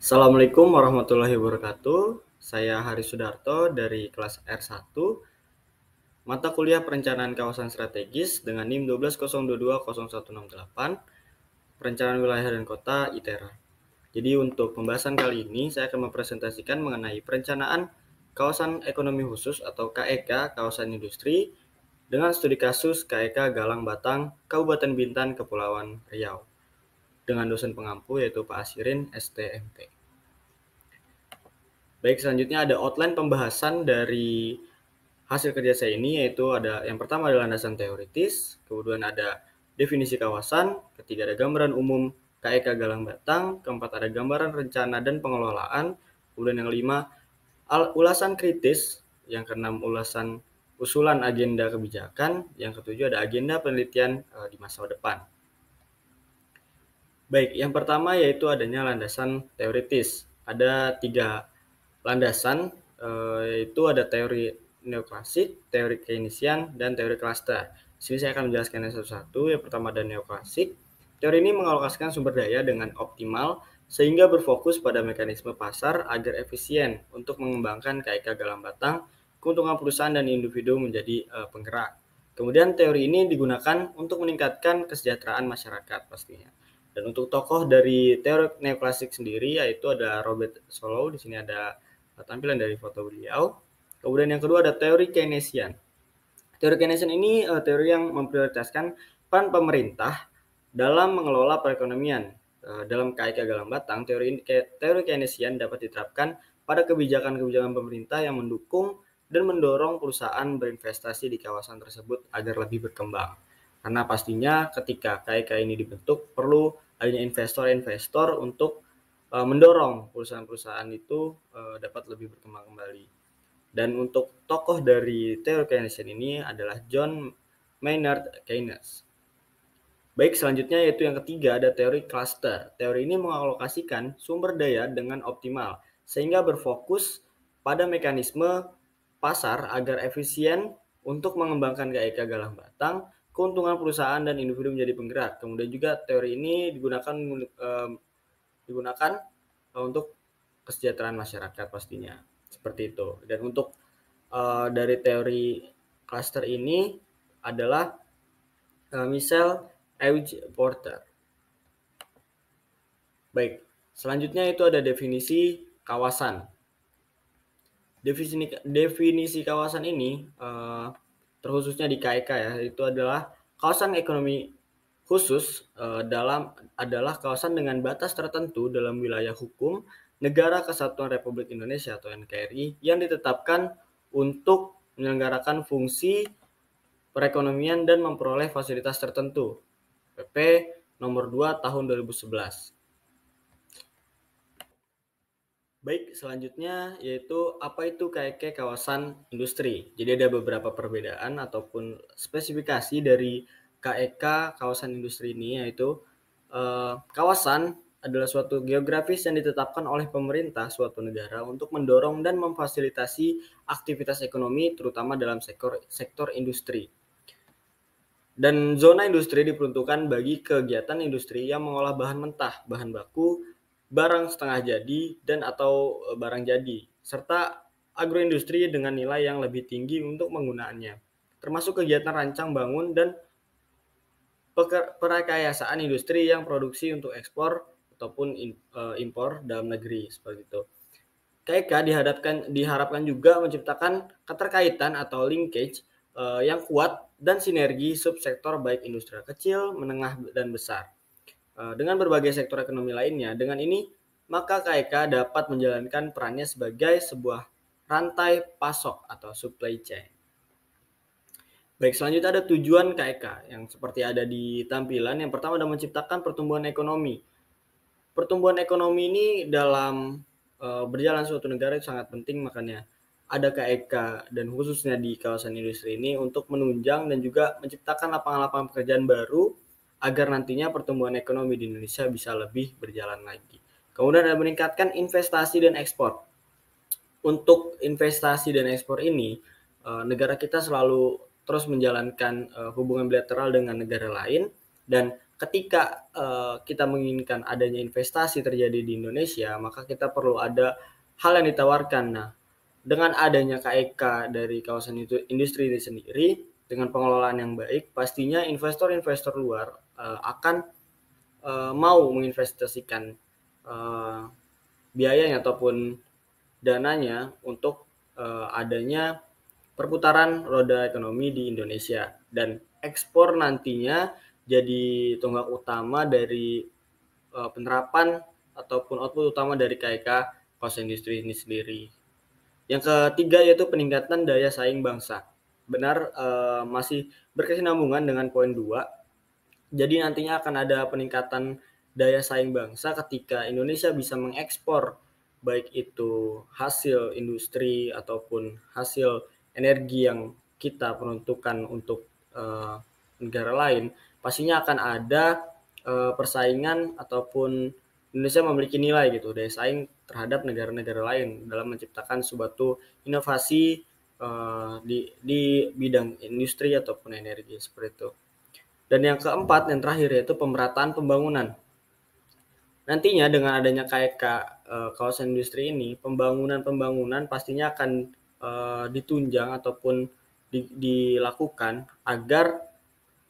Assalamualaikum warahmatullahi wabarakatuh. Saya Haris Sudarto dari kelas R1, mata kuliah Perencanaan Kawasan Strategis dengan NIM 12022018, Perencanaan Wilayah dan Kota ITERA. Jadi untuk pembahasan kali ini saya akan mempresentasikan mengenai perencanaan kawasan ekonomi khusus atau KEK kawasan industri dengan studi kasus KEK Galang Batang, Kabupaten Bintan, Kepulauan Riau dengan dosen pengampu yaitu Pak Asirin STMT. Baik, selanjutnya ada outline pembahasan dari hasil kerja saya ini, yaitu ada yang pertama adalah landasan teoritis, kemudian ada definisi kawasan, ketiga ada gambaran umum KEK Galang Batang, keempat ada gambaran rencana dan pengelolaan, kemudian yang kelima ulasan kritis, yang keenam ulasan usulan agenda kebijakan, yang ketujuh ada agenda penelitian di masa depan. Baik, yang pertama yaitu adanya landasan teoritis. Ada 3 landasan, yaitu ada teori neoklasik, teori Keynesian, dan teori klaster. Di sini saya akan menjelaskannya satu-satu. Yang pertama ada neoklasik. Teori ini mengalokasikan sumber daya dengan optimal sehingga berfokus pada mekanisme pasar agar efisien untuk mengembangkan KEK Galang Batang, keuntungan perusahaan dan individu menjadi penggerak. Kemudian teori ini digunakan untuk meningkatkan kesejahteraan masyarakat pastinya. Dan untuk tokoh dari teori neoklasik sendiri yaitu ada Robert Solow. Di sini ada tampilan dari foto beliau. Kemudian yang kedua ada teori Keynesian. Teori Keynesian ini teori yang memprioritaskan peran pemerintah dalam mengelola perekonomian. Dalam KEK Galang Batang, teori Keynesian dapat diterapkan pada kebijakan-kebijakan pemerintah yang mendukung dan mendorong perusahaan berinvestasi di kawasan tersebut agar lebih berkembang. Karena pastinya ketika KEK ini dibentuk perlu adanya investor-investor untuk mendorong perusahaan-perusahaan itu dapat lebih berkembang kembali. Dan untuk tokoh dari teori Keynesian ini adalah John Maynard Keynes. Baik, selanjutnya yaitu yang ketiga ada teori cluster. Teori ini mengalokasikan sumber daya dengan optimal sehingga berfokus pada mekanisme pasar agar efisien untuk mengembangkan KEK Galang Batang, keuntungan perusahaan dan individu menjadi penggerak. Kemudian juga teori ini digunakan untuk kesejahteraan masyarakat pastinya. Seperti itu. Dan untuk dari teori cluster ini adalah Michel Euge Porter. Baik, selanjutnya itu ada definisi kawasan. Definisi kawasan ini terkhususnya di KEK ya, itu adalah kawasan ekonomi khusus adalah kawasan dengan batas tertentu dalam wilayah hukum Negara Kesatuan Republik Indonesia atau NKRI yang ditetapkan untuk menyelenggarakan fungsi perekonomian dan memperoleh fasilitas tertentu. PP nomor 2 tahun 2011. Baik, selanjutnya yaitu apa itu KEK kawasan industri. Jadi ada beberapa perbedaan ataupun spesifikasi dari KEK kawasan industri ini, yaitu kawasan adalah suatu geografis yang ditetapkan oleh pemerintah suatu negara untuk mendorong dan memfasilitasi aktivitas ekonomi terutama dalam sektor industri. Dan zona industri diperuntukkan bagi kegiatan industri yang mengolah bahan mentah, bahan baku, barang setengah jadi dan atau barang jadi, serta agroindustri dengan nilai yang lebih tinggi untuk penggunaannya, termasuk kegiatan rancang bangun dan perekayasaan industri yang produksi untuk ekspor ataupun impor dalam negeri seperti itu. KEK diharapkan juga menciptakan keterkaitan atau linkage yang kuat dan sinergi subsektor baik industri kecil, menengah, dan besar dengan berbagai sektor ekonomi lainnya. Dengan ini, maka KEK dapat menjalankan perannya sebagai sebuah rantai pasok atau supply chain. Baik, selanjutnya ada tujuan KEK yang seperti ada di tampilan. Yang pertama adalah menciptakan pertumbuhan ekonomi. Pertumbuhan ekonomi ini dalam berjalan suatu negara itu sangat penting, makanya ada KEK dan khususnya di kawasan industri ini untuk menunjang dan juga menciptakan lapangan-lapangan pekerjaan baru agar nantinya pertumbuhan ekonomi di Indonesia bisa lebih berjalan lagi. Kemudian ada meningkatkan investasi dan ekspor. Untuk investasi dan ekspor ini, negara kita selalu terus menjalankan hubungan bilateral dengan negara lain dan ketika kita menginginkan adanya investasi terjadi di Indonesia, maka kita perlu ada hal yang ditawarkan. Nah, dengan adanya KEK dari kawasan industri ini sendiri, dengan pengelolaan yang baik, pastinya investor-investor luar akan mau menginvestasikan biayanya ataupun dananya untuk adanya perputaran roda ekonomi di Indonesia, dan ekspor nantinya jadi tonggak utama dari penerapan ataupun output utama dari KEK kawasan industri ini sendiri. Yang ketiga yaitu peningkatan daya saing bangsa. Benar, masih berkesinambungan dengan poin 2. Jadi nantinya akan ada peningkatan daya saing bangsa ketika Indonesia bisa mengekspor baik itu hasil industri ataupun hasil energi yang kita peruntukkan untuk negara lain. Pastinya akan ada persaingan ataupun Indonesia memiliki nilai gitu, daya saing terhadap negara-negara lain dalam menciptakan suatu inovasi di bidang industri ataupun energi seperti itu. Dan yang keempat, yang terakhir yaitu pemerataan pembangunan. Nantinya dengan adanya KEK kawasan industri ini, pembangunan pastinya akan ditunjang ataupun dilakukan agar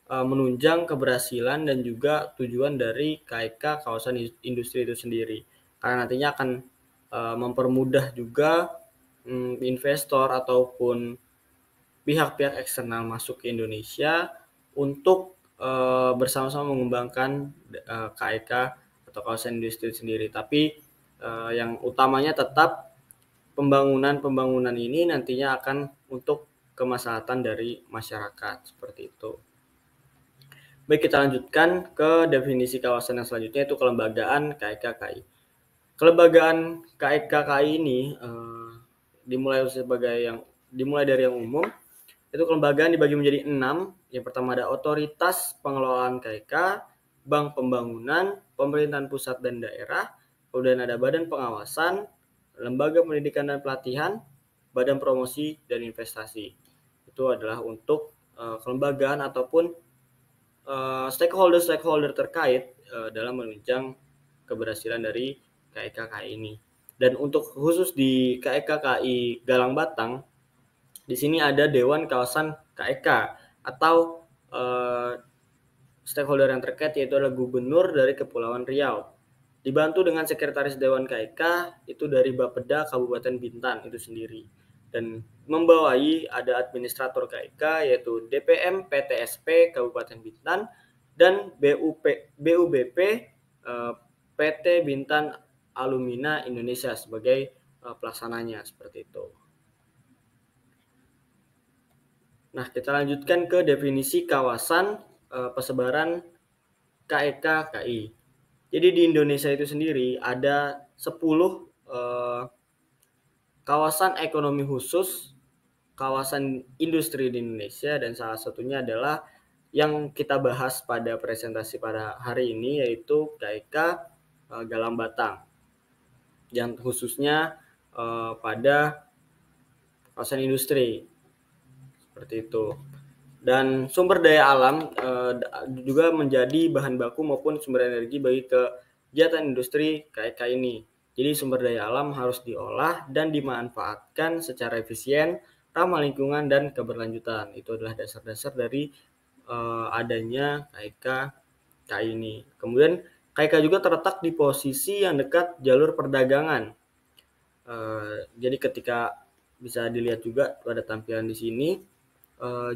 menunjang keberhasilan dan juga tujuan dari KEK kawasan industri itu sendiri. Karena nantinya akan mempermudah juga investor ataupun pihak-pihak eksternal masuk ke Indonesia untuk bersama-sama mengembangkan KEK atau kawasan industri sendiri. Tapi yang utamanya tetap pembangunan ini nantinya akan untuk kemaslahatan dari masyarakat, seperti itu. Baik, kita lanjutkan ke definisi kawasan yang selanjutnya, yaitu kelembagaan KEK KI. Kelembagaan KEK KI ini dimulai dari yang umum. Itu kelembagaan dibagi menjadi 6. Yang pertama ada Otoritas Pengelolaan KEK, Bank Pembangunan, Pemerintahan Pusat dan Daerah, kemudian ada Badan Pengawasan, Lembaga Pendidikan dan Pelatihan, Badan Promosi dan Investasi. Itu adalah untuk kelembagaan ataupun stakeholder terkait dalam menunjang keberhasilan dari KEK KI ini. Dan untuk khusus di KEK KI Galang Batang, di sini ada Dewan Kawasan KEK atau stakeholder yang terkait, yaitu adalah Gubernur dari Kepulauan Riau. Dibantu dengan Sekretaris Dewan KEK itu dari Bapeda Kabupaten Bintan itu sendiri. Dan membawahi ada administrator KEK yaitu DPM PTSP Kabupaten Bintan dan BUBP PT Bintan Alumina Indonesia sebagai pelaksananya, seperti itu. Nah, kita lanjutkan ke definisi kawasan persebaran KEK KI. Jadi di Indonesia itu sendiri ada 10 kawasan ekonomi khusus, kawasan industri di Indonesia, dan salah satunya adalah yang kita bahas pada presentasi pada hari ini, yaitu KEK Galang Batang, yang khususnya pada kawasan industri, seperti itu. Dan sumber daya alam juga menjadi bahan baku maupun sumber energi bagi kegiatan industri KEK ini. Jadi sumber daya alam harus diolah dan dimanfaatkan secara efisien, ramah lingkungan, dan keberlanjutan. Itu adalah dasar-dasar dari adanya KEK KI ini. Kemudian KEK juga terletak di posisi yang dekat jalur perdagangan. Jadi ketika bisa dilihat juga pada tampilan di sini,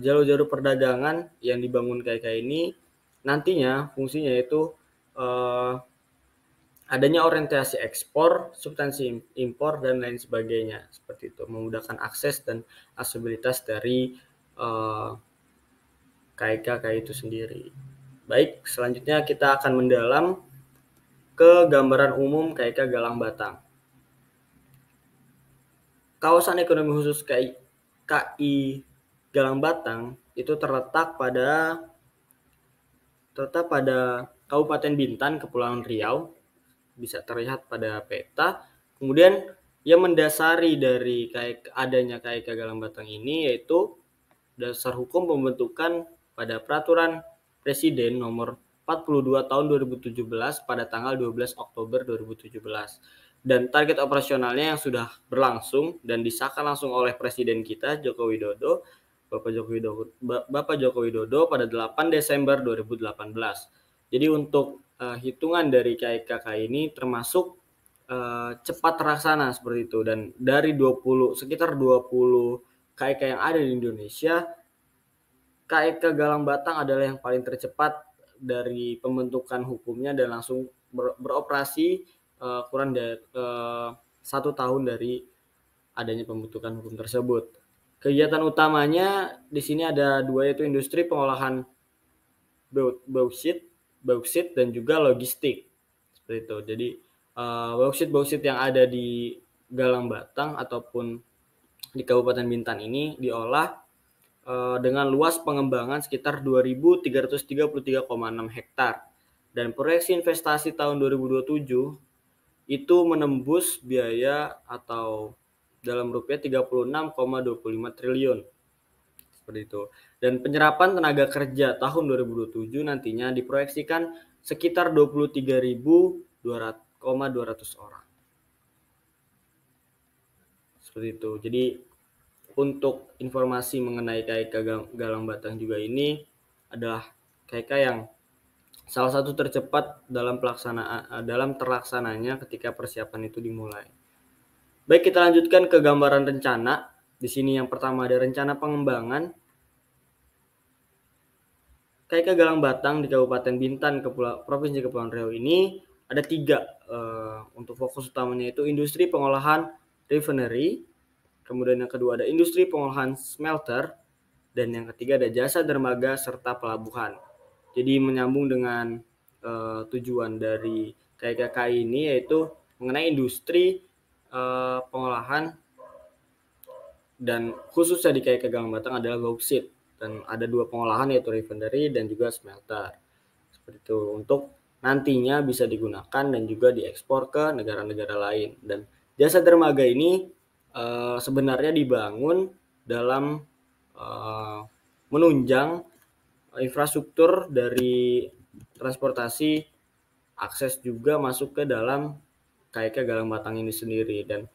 jalur-jalur perdagangan yang dibangun KEK ini nantinya fungsinya itu adanya orientasi ekspor, substansi impor, dan lain sebagainya, seperti itu, memudahkan akses dan aksesibilitas dari KEK itu sendiri. Baik, selanjutnya kita akan mendalam ke gambaran umum KEK Galang Batang. Kawasan ekonomi khusus KI Galang Batang itu terletak pada Kabupaten Bintan, Kepulauan Riau, bisa terlihat pada peta. Kemudian yang mendasari dari adanya KEK Galang Batang ini yaitu dasar hukum pembentukan pada Peraturan Presiden nomor 42 tahun 2017 pada tanggal 12 Oktober 2017. Dan target operasionalnya yang sudah berlangsung dan disahkan langsung oleh Presiden kita Joko Widodo, Bapak Joko Widodo pada 8 Desember 2018. Jadi untuk hitungan dari KIKK ini termasuk cepat terlaksana seperti itu, dan dari sekitar 20 KIK yang ada di Indonesia, KIK Galang Batang adalah yang paling tercepat dari pembentukan hukumnya dan langsung beroperasi kurang dari 1 tahun dari adanya pembentukan hukum tersebut. Kegiatan utamanya di sini ada dua, yaitu industri pengolahan bauksit dan juga logistik seperti itu. Jadi bauksit yang ada di Galang Batang ataupun di Kabupaten Bintan ini diolah dengan luas pengembangan sekitar 2.333,6 hektar, dan proyeksi investasi tahun 2027 itu menembus biaya atau dalam rupiah 36,25 triliun seperti itu. Dan penyerapan tenaga kerja tahun 2027 nantinya diproyeksikan sekitar 23.200 orang. Seperti itu. Jadi untuk informasi mengenai KIK Galang Batang juga ini adalah KIK yang salah satu tercepat dalam terlaksananya ketika persiapan itu dimulai. Baik, kita lanjutkan ke gambaran rencana. Di sini yang pertama ada rencana pengembangan KIK Galang Batang di Kabupaten Bintan, Provinsi Kepulauan Riau ini ada 3. Untuk fokus utamanya itu industri pengolahan refinery, kemudian yang kedua ada industri pengolahan smelter, dan yang ketiga ada jasa dermaga serta pelabuhan. Jadi menyambung dengan tujuan dari KIKK ini, yaitu mengenai industri pengolahan, dan khususnya di KIK Galang Batang adalah bauksit, dan ada 2 pengolahan yaitu refinery dan juga smelter. Seperti itu, untuk nantinya bisa digunakan dan juga diekspor ke negara-negara lain. Dan jasa dermaga ini sebenarnya dibangun dalam menunjang infrastruktur dari transportasi, akses juga masuk ke dalam KIK Galang Batang ini sendiri. Dan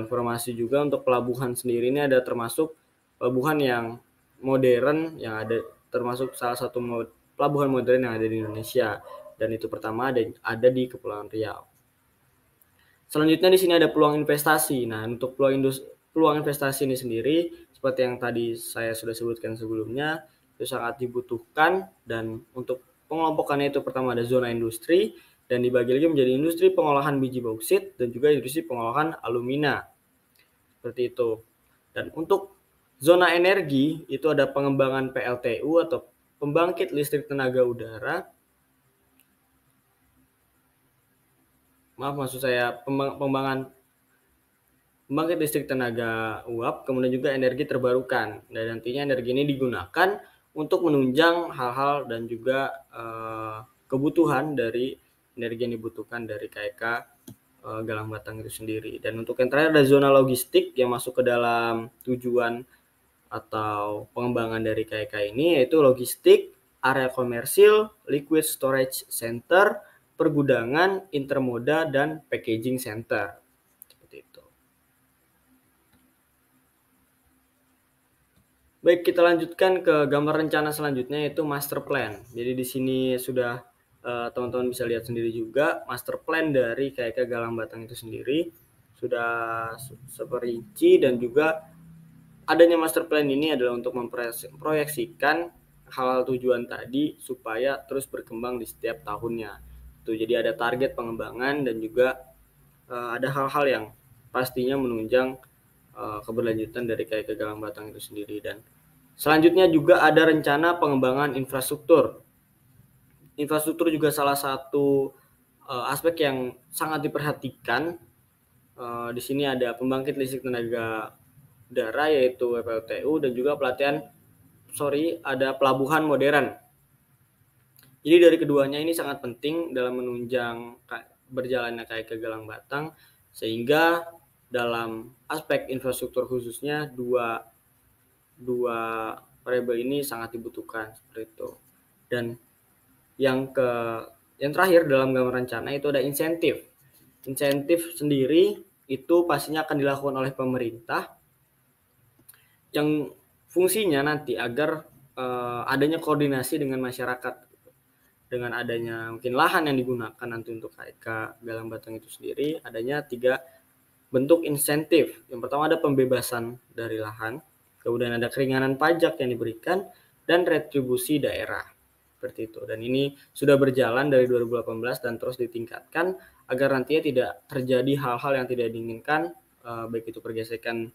informasi juga untuk pelabuhan sendiri ini ada termasuk pelabuhan yang modern yang ada, termasuk salah satu pelabuhan modern yang ada di Indonesia, dan itu pertama ada di Kepulauan Riau. Selanjutnya di sini ada peluang investasi. Nah, untuk peluang investasi ini sendiri seperti yang tadi saya sudah sebutkan sebelumnya, itu sangat dibutuhkan, dan untuk pengelompokannya itu pertama ada zona industri, dan dibagi lagi menjadi industri pengolahan biji bauksit dan juga industri pengolahan alumina. Seperti itu. Dan untuk zona energi itu ada pengembangan PLTU atau pembangkit listrik tenaga udara. Maksud saya pengembangan pembangkit listrik tenaga uap, kemudian juga energi terbarukan. Dan nantinya energi ini digunakan untuk menunjang hal-hal dan juga kebutuhan dari energi yang dibutuhkan dari KIK Galang Batang itu sendiri. Dan untuk yang terakhir ada zona logistik yang masuk ke dalam tujuan atau pengembangan dari KIK ini, yaitu logistik, area komersil, liquid storage center, pergudangan, intermoda, dan packaging center. Seperti itu. Baik, kita lanjutkan ke gambar rencana selanjutnya, yaitu master plan. Jadi di sini sudah teman-teman bisa lihat sendiri juga master plan dari KIK Galang Batang itu sendiri sudah seperinci, dan juga adanya master plan ini adalah untuk memproyeksikan hal-hal tujuan tadi supaya terus berkembang di setiap tahunnya. Jadi ada target pengembangan dan juga ada hal-hal yang pastinya menunjang keberlanjutan dari KIK Galang Batang itu sendiri. Dan selanjutnya juga ada rencana pengembangan infrastruktur. Infrastruktur juga salah satu aspek yang sangat diperhatikan. Di sini ada pembangkit listrik tenaga udara yaitu PLTU, dan juga ada pelabuhan modern. Jadi dari keduanya ini sangat penting dalam menunjang berjalannya KIK Galang Batang, sehingga dalam aspek infrastruktur khususnya dua variabel ini sangat dibutuhkan seperti itu. Dan Yang terakhir dalam gambaran rencana itu ada insentif. Insentif sendiri itu pastinya akan dilakukan oleh pemerintah yang fungsinya nanti agar adanya koordinasi dengan masyarakat, dengan adanya mungkin lahan yang digunakan nanti untuk KIK Galang Batang itu sendiri, adanya 3 bentuk insentif. Yang pertama ada pembebasan dari lahan, kemudian ada keringanan pajak yang diberikan, dan retribusi daerah. Seperti itu. Dan ini sudah berjalan dari 2018 dan terus ditingkatkan agar nantinya tidak terjadi hal-hal yang tidak diinginkan, baik itu pergesekan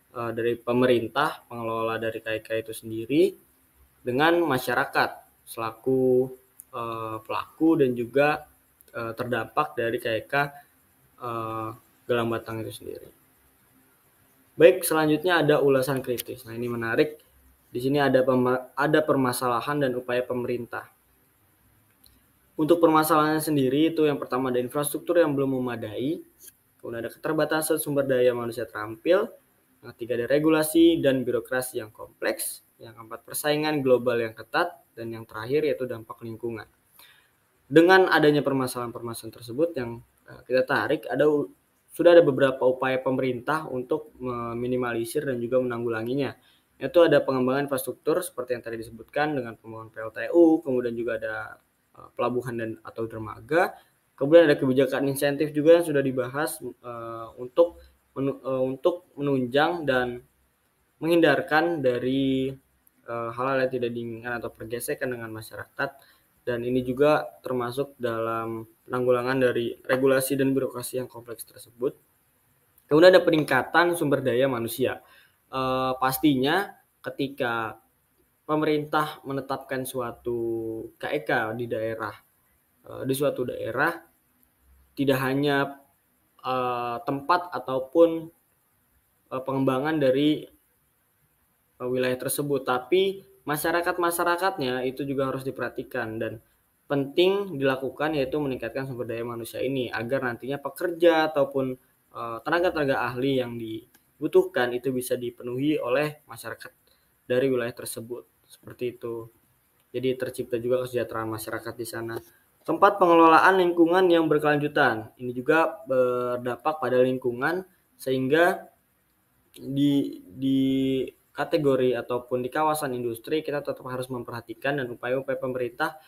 dari pemerintah, pengelola dari KIK itu sendiri, dengan masyarakat selaku pelaku dan juga terdampak dari KIK Galang Batang itu sendiri. Baik, selanjutnya ada ulasan kritis. Nah, ini menarik. Di sini ada permasalahan dan upaya pemerintah. Untuk permasalahannya sendiri itu yang pertama ada infrastruktur yang belum memadai, kemudian ada keterbatasan sumber daya manusia terampil, yang ketiga ada regulasi dan birokrasi yang kompleks, yang keempat persaingan global yang ketat, dan yang terakhir yaitu dampak lingkungan. Dengan adanya permasalahan-permasalahan tersebut yang kita tarik, sudah ada beberapa upaya pemerintah untuk meminimalisir dan juga menanggulanginya. Yaitu ada pengembangan infrastruktur seperti yang tadi disebutkan dengan pembangunan PLTU, kemudian juga ada pelabuhan atau dermaga, kemudian ada kebijakan insentif juga yang sudah dibahas untuk menunjang dan menghindarkan dari hal-hal yang tidak diinginkan atau pergesekan dengan masyarakat, dan ini juga termasuk dalam penanggulangan dari regulasi dan birokrasi yang kompleks tersebut. Kemudian ada peningkatan sumber daya manusia. Pastinya ketika pemerintah menetapkan suatu KIK di suatu daerah, tidak hanya tempat ataupun pengembangan dari wilayah tersebut, tapi masyarakat-masyarakatnya itu juga harus diperhatikan dan penting dilakukan, yaitu meningkatkan sumber daya manusia ini agar nantinya pekerja ataupun tenaga-tenaga ahli yang dibutuhkan itu bisa dipenuhi oleh masyarakat dari wilayah tersebut. Seperti itu. Jadi tercipta juga kesejahteraan masyarakat di sana. Tempat pengelolaan lingkungan yang berkelanjutan. Ini juga berdampak pada lingkungan sehingga di kategori ataupun di kawasan industri kita tetap harus memperhatikan dan upaya-upaya pemerintah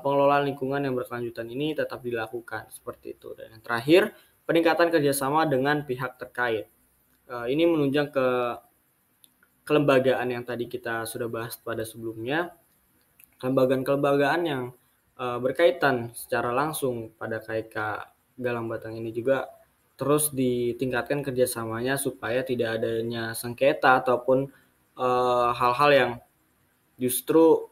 pengelolaan lingkungan yang berkelanjutan ini tetap dilakukan seperti itu. Dan yang terakhir, peningkatan kerjasama dengan pihak terkait. Ini menunjang ke kelembagaan yang tadi kita sudah bahas pada sebelumnya, kelembagaan-kelembagaan yang berkaitan secara langsung pada KIK Galang Batang ini juga terus ditingkatkan kerjasamanya supaya tidak adanya sengketa ataupun hal-hal yang justru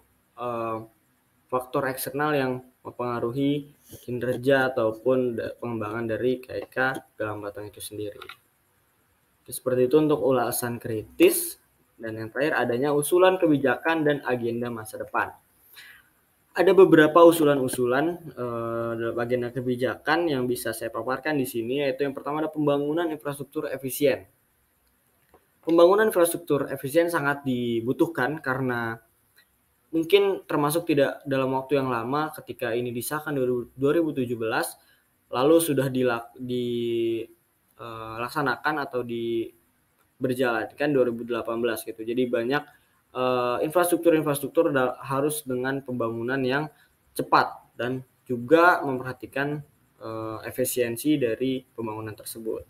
faktor eksternal yang mempengaruhi kinerja ataupun pengembangan dari KIK Galang Batang itu sendiri. Seperti itu untuk ulasan kritis. Dan yang terakhir adanya usulan kebijakan dan agenda masa depan. Ada beberapa usulan-usulan dalam agenda kebijakan yang bisa saya paparkan di sini, yaitu yang pertama ada pembangunan infrastruktur efisien. Pembangunan infrastruktur efisien sangat dibutuhkan karena mungkin termasuk tidak dalam waktu yang lama ketika ini disahkan 2017, lalu sudah dilaksanakan atau berjalankan 2018 gitu. Jadi banyak infrastruktur harus dengan pembangunan yang cepat dan juga memperhatikan efisiensi dari pembangunan tersebut.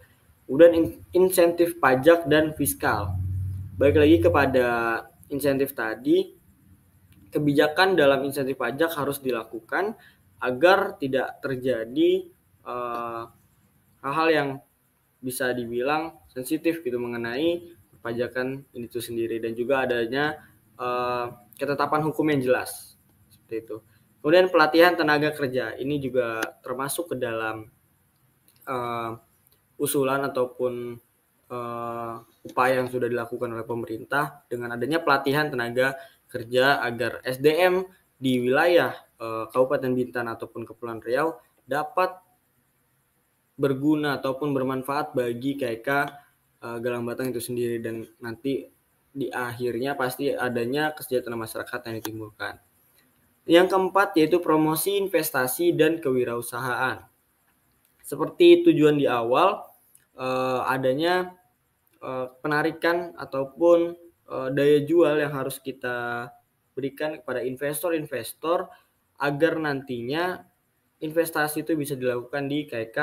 Kemudian insentif pajak dan fiskal. Balik lagi kepada insentif tadi, kebijakan dalam insentif pajak harus dilakukan agar tidak terjadi hal-hal yang bisa dibilang sensitif gitu mengenai perpajakan itu sendiri, dan juga adanya ketetapan hukum yang jelas seperti itu. Kemudian pelatihan tenaga kerja ini juga termasuk ke dalam usulan ataupun upaya yang sudah dilakukan oleh pemerintah dengan adanya pelatihan tenaga kerja agar SDM di wilayah Kabupaten Bintan ataupun Kepulauan Riau dapat berguna ataupun bermanfaat bagi KIK Galang Batang itu sendiri, dan nanti di akhirnya pasti adanya kesejahteraan masyarakat yang ditimbulkan. Yang keempat yaitu promosi investasi dan kewirausahaan. Seperti tujuan di awal, adanya penarikan ataupun daya jual yang harus kita berikan kepada investor-investor agar nantinya investasi itu bisa dilakukan di KK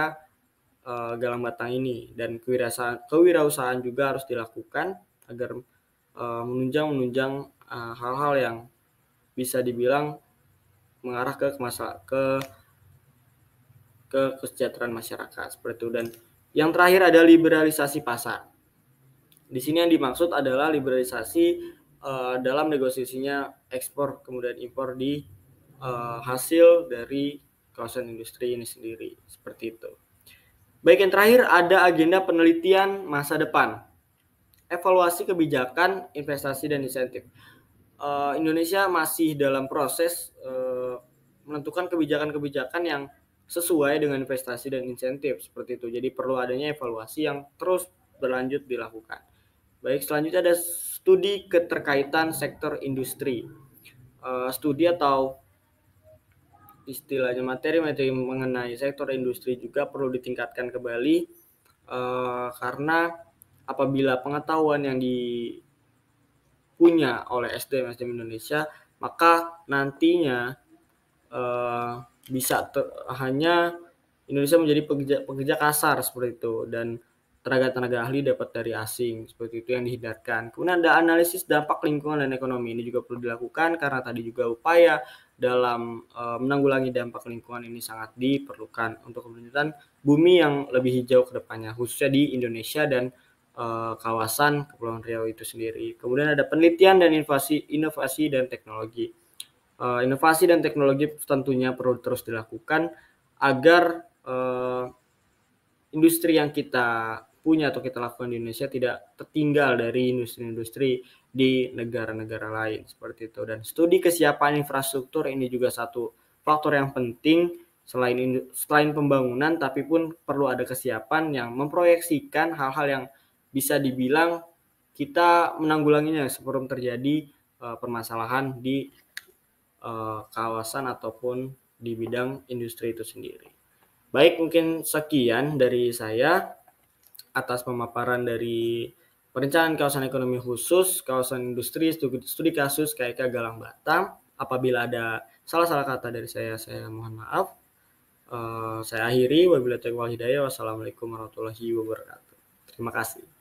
Galang Batang ini, dan kewirausahaan juga harus dilakukan agar menunjang hal-hal yang bisa dibilang mengarah ke kesejahteraan masyarakat seperti itu. Dan yang terakhir ada liberalisasi pasar. Di sini yang dimaksud adalah liberalisasi dalam negosiasinya ekspor kemudian impor di hasil dari kawasan industri ini sendiri, seperti itu. Baik, yang terakhir ada agenda penelitian masa depan, evaluasi kebijakan investasi dan insentif. Indonesia masih dalam proses menentukan kebijakan-kebijakan yang sesuai dengan investasi dan insentif seperti itu. Jadi perlu adanya evaluasi yang terus berlanjut dilakukan. Baik, selanjutnya ada studi keterkaitan sektor industri. Studi atau istilahnya materi-materi mengenai sektor industri juga perlu ditingkatkan kembali karena apabila pengetahuan yang dipunya oleh SDM Indonesia, maka nantinya bisa hanya Indonesia menjadi pekerja kasar seperti itu, dan tenaga-tenaga ahli dapat dari asing seperti itu yang dihindarkan. Kemudian ada analisis dampak lingkungan dan ekonomi, ini juga perlu dilakukan karena tadi juga upaya dalam menanggulangi dampak lingkungan ini sangat diperlukan untuk keberlanjutan bumi yang lebih hijau ke depannya, khususnya di Indonesia dan kawasan Kepulauan Riau itu sendiri. Kemudian ada penelitian dan inovasi dan teknologi. Inovasi dan teknologi tentunya perlu terus dilakukan agar industri yang kita punya atau kita lakukan di Indonesia tidak tertinggal dari industri-industri di negara-negara lain seperti itu. Dan studi kesiapan infrastruktur ini juga satu faktor yang penting selain pembangunan, tapi pun perlu ada kesiapan yang memproyeksikan hal-hal yang bisa dibilang kita menanggulanginya sebelum terjadi permasalahan di kawasan ataupun di bidang industri itu sendiri. Baik, mungkin sekian dari saya atas pemaparan dari perencanaan kawasan ekonomi khusus, kawasan industri, studi kasus KK Galang Batang. Apabila ada salah-salah kata dari saya mohon maaf. Saya akhiri, wabillahi taufiq wal hidayah. Wassalamualaikum warahmatullahi wabarakatuh. Terima kasih.